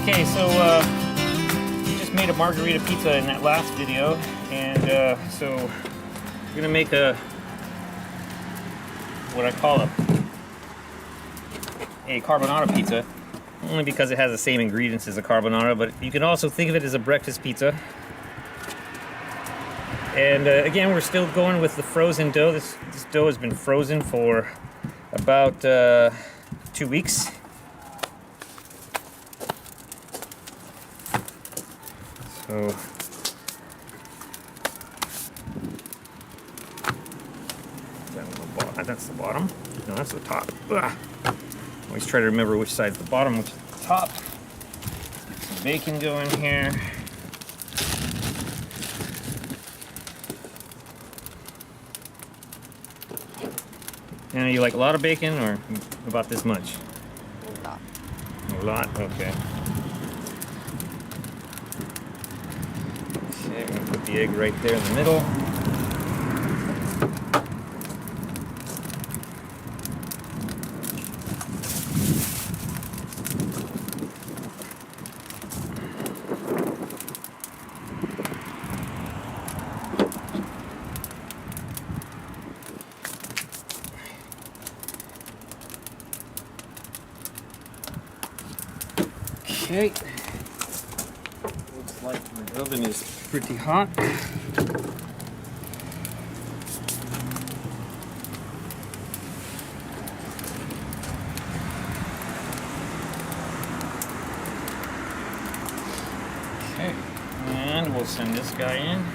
Okay, so we just made a margarita pizza in that last video, and so we're gonna make what I call a carbonara pizza, only because it has the same ingredients as a carbonara, but you can also think of it as a breakfast pizza. And again, we're still going with the frozen dough. This dough has been frozen for about 2 weeks. So that's the bottom. No, that's the top. Ugh. Always try to remember which side's the bottom, which is the top. Get some bacon going here. Now, you like a lot of bacon, or about this much? A lot. A lot? Okay. Okay, I'm gonna put the egg right there in the middle. Okay, looks like my oven is pretty hot. Okay, and we'll send this guy in.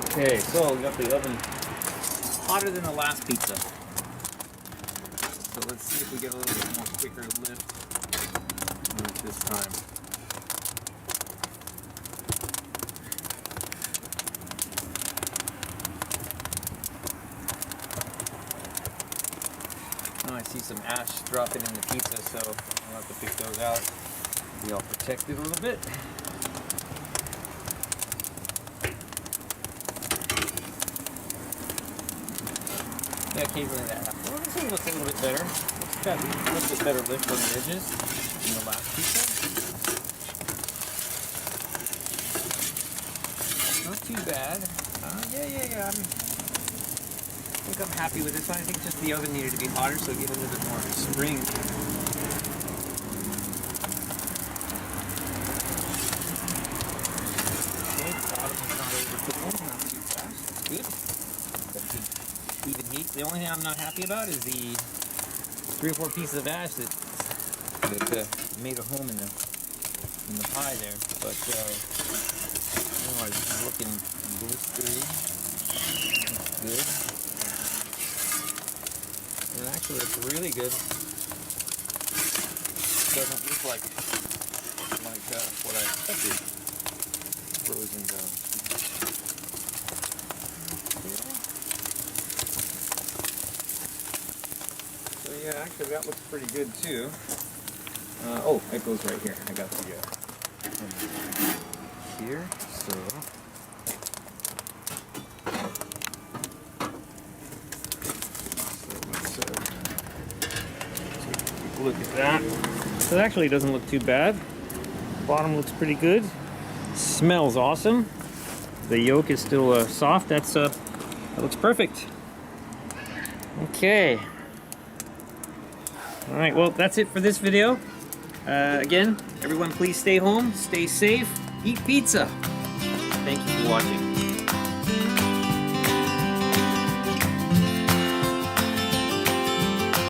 Okay, so we got the oven hotter than the last pizza. So let's see if we get a little bit more quicker lift this time. Oh, I see some ash dropping in the pizza, so I'll have to pick those out. Be all protected a little bit. Yeah, occasionally that happens. Well, this one looks a little bit better. It's got a little bit better lift on the edges than the last pizza. Not too bad. Yeah. I think I'm happy with this one. I think just the oven needed to be hotter so it get a little bit more spring. Okay, the bottom is not overcooked, not too fast. That's good. That's good. Even heat. The only thing I'm not happy about is the 3 or 4 pieces of ash that made a home in the pie there. But otherwise, it's looking blistery. Looks good. And actually, it's really good. Doesn't look like what I expected. Frozen dough. Yeah, actually that looks pretty good too. Oh, it goes right here. I got the here. So let's take a look at that. So it actually doesn't look too bad. Bottom looks pretty good. Smells awesome. The yolk is still soft. That looks perfect. Okay. Alright, well, that's it for this video. Again, everyone please stay home, stay safe, eat pizza. Thank you for watching.